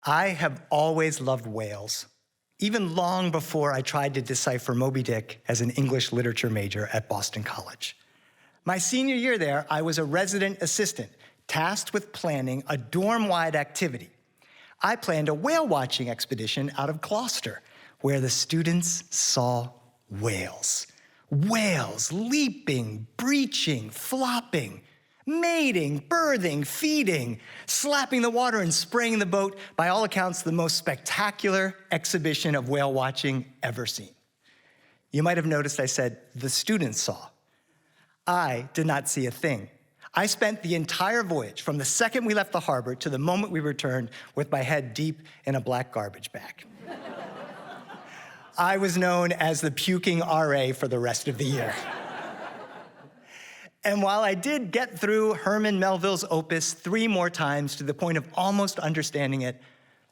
I have always loved whales, even long before I tried to decipher Moby Dick as an English literature major at Boston College. My senior year there, I was a resident assistant tasked with planning a dorm-wide activity. I planned a whale watching expedition out of Gloucester, where the students saw whales. Whales leaping, breaching, flopping, mating, birthing, feeding, slapping the water and spraying the boat. By all accounts, the most spectacular exhibition of whale watching ever seen. You might have noticed I said the students saw. I did not see a thing. I spent the entire voyage, from the second we left the harbor to the moment we returned, with my head deep in a black garbage bag. I was known as the puking RA for the rest of the year. And while I did get through Herman Melville's opus 3 more times to the point of almost understanding it,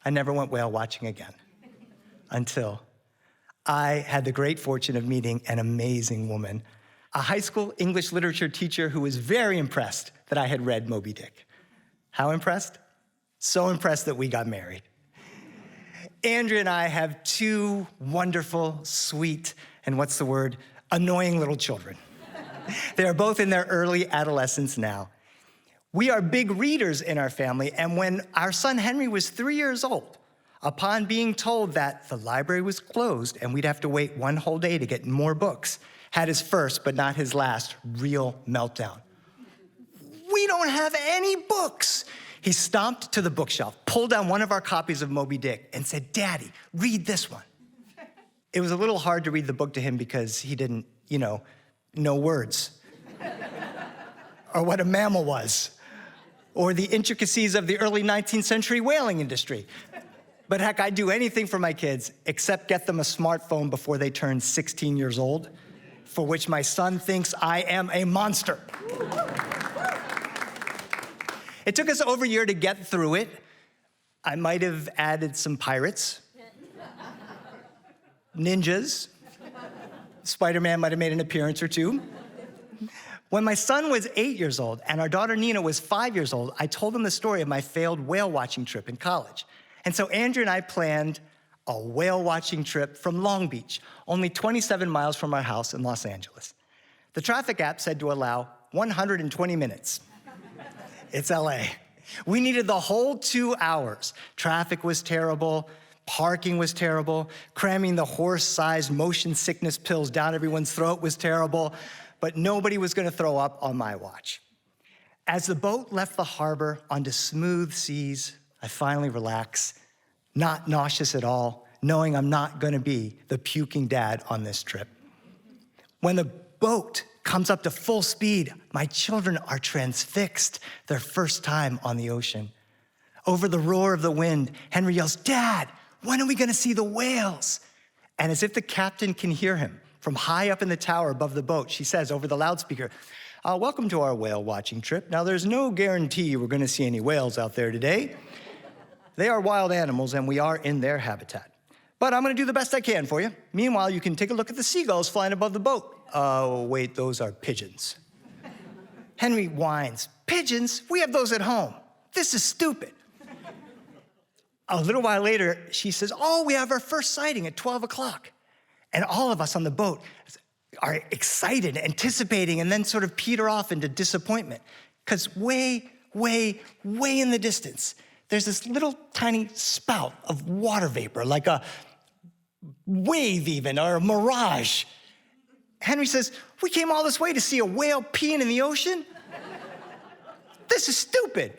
I never went whale watching again. Until I had the great fortune of meeting an amazing woman, a high school English literature teacher who was very impressed that I had read Moby Dick. How impressed? So impressed that we got married. Andrea and I have 2 wonderful, sweet, and annoying little children. They are both in their early adolescence now. We are big readers in our family, and when our son Henry was 3 years old, upon being told that the library was closed and we'd have to wait 1 whole day to get more books, had his first, but not his last, real meltdown. We don't have any books. He stomped to the bookshelf, pulled down one of our copies of Moby Dick, and said, "Daddy, read this one." It was a little hard to read the book to him because he didn't, know words, or what a mammal was, or the intricacies of the early 19th century whaling industry. But heck, I'd do anything for my kids except get them a smartphone before they turn 16 years old, for which my son thinks I am a monster. It took us over a year to get through it. I might have added some pirates, ninjas. Spider-Man might have made an appearance or 2. When my son was 8 years old and our daughter Nina was 5 years old, I told him the story of my failed whale watching trip in college. And so Andrea and I planned a whale watching trip from Long Beach, only 27 miles from our house in Los Angeles. The traffic app said to allow 120 minutes. It's LA. We needed the whole 2 hours. Traffic was terrible. Parking was terrible. Cramming the horse-sized motion sickness pills down everyone's throat was terrible. But nobody was going to throw up on my watch. As the boat left the harbor onto smooth seas, I finally relax, not nauseous at all, knowing I'm not going to be the puking dad on this trip. When the boat comes up to full speed, my children are transfixed, their first time on the ocean. Over the roar of the wind, Henry yells, "Dad, when are we going to see the whales?" And as if the captain can hear him from high up in the tower above the boat, she says over the loudspeaker, "Welcome to our whale watching trip. Now, there's no guarantee we're going to see any whales out there today. They are wild animals, and we are in their habitat. But I'm going to do the best I can for you. Meanwhile, you can take a look at the seagulls flying above the boat." "Oh, wait, those are pigeons." Henry whines, "Pigeons? We have those at home. This is stupid." A little while later, she says, "Oh, we have our first sighting at 12 o'clock. And all of us on the boat are excited, anticipating, and then sort of peter off into disappointment. Because way, way, way in the distance, there's this little tiny spout of water vapor, like a wave even, or a mirage. Henry says, "We came all this way to see a whale peeing in the ocean? This is stupid."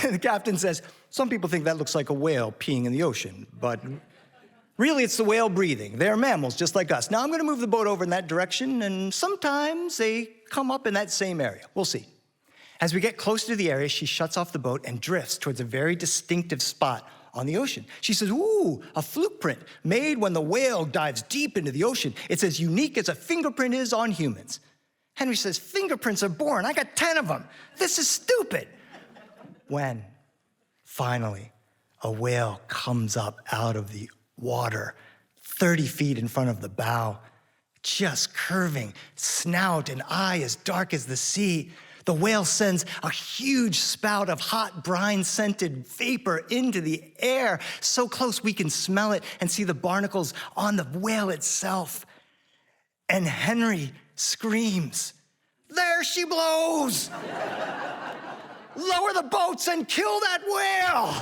The captain says, "Some people think that looks like a whale peeing in the ocean, but really it's the whale breathing. They're mammals just like us. Now I'm gonna move the boat over in that direction, and sometimes they come up in that same area. We'll see." As we get closer to the area, she shuts off the boat and drifts towards a very distinctive spot on the ocean. She says, "Ooh, a fluke print made when the whale dives deep into the ocean. It's as unique as a fingerprint is on humans." Henry says, "Fingerprints are boring. I got 10 of them. This is stupid." When finally a whale comes up out of the water, 30 feet in front of the bow, just curving, snout and eye as dark as the sea, The whale sends a huge spout of hot brine-scented vapor into the air, so close we can smell it and see the barnacles on the whale itself. And Henry screams, "There she blows! Lower the boats and kill that whale!"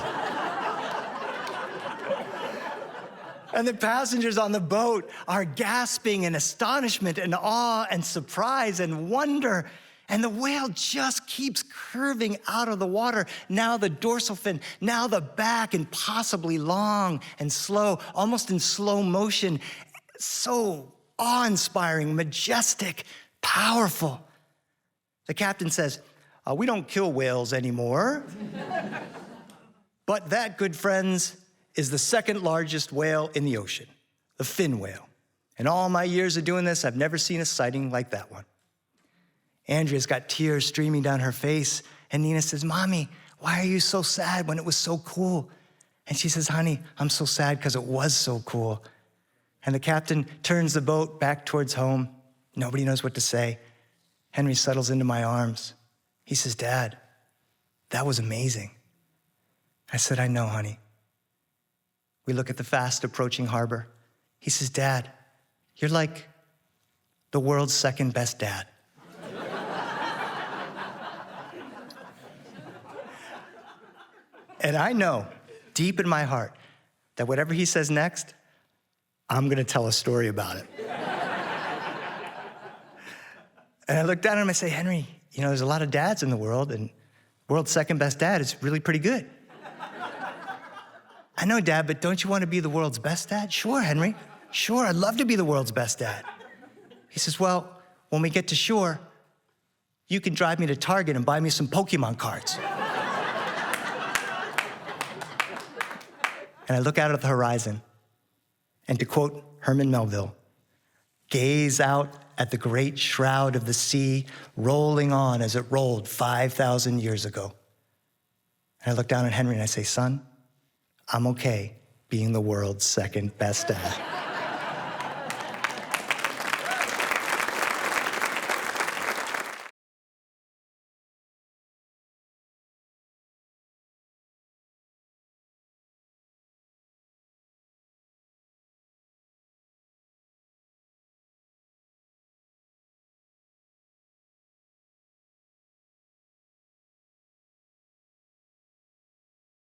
And the passengers on the boat are gasping in astonishment and awe and surprise and wonder. And the whale just keeps curving out of the water. Now the dorsal fin, now the back, and possibly long and slow, almost in slow motion. So awe-inspiring, majestic, powerful. The captain says, "We don't kill whales anymore." But that, good friends, is the second largest whale in the ocean, the fin whale. In all my years of doing this, I've never seen a sighting like that one. Andrea's got tears streaming down her face, and Nina says, "Mommy, why are you so sad when it was so cool?" And she says, "Honey, I'm so sad because it was so cool." And the captain turns the boat back towards home. Nobody knows what to say. Henry settles into my arms. He says, "Dad, that was amazing." I said, "I know, honey." We look at the fast approaching harbor. He says, "Dad, you're like the world's second best dad." And I know, deep in my heart, that whatever he says next, I'm gonna tell a story about it. And I look down at him and I say, "Henry, there's a lot of dads in the world, and world's second best dad is really pretty good." "I know, Dad, but don't you want to be the world's best dad?" "Sure, Henry. Sure, I'd love to be the world's best dad." He says, "Well, when we get to shore, you can drive me to Target and buy me some Pokemon cards." And I look out at the horizon, and to quote Herman Melville, "Gaze out at the great shroud of the sea rolling on as it rolled 5,000 years ago." And I look down at Henry and I say, "Son, I'm okay being the world's second best dad."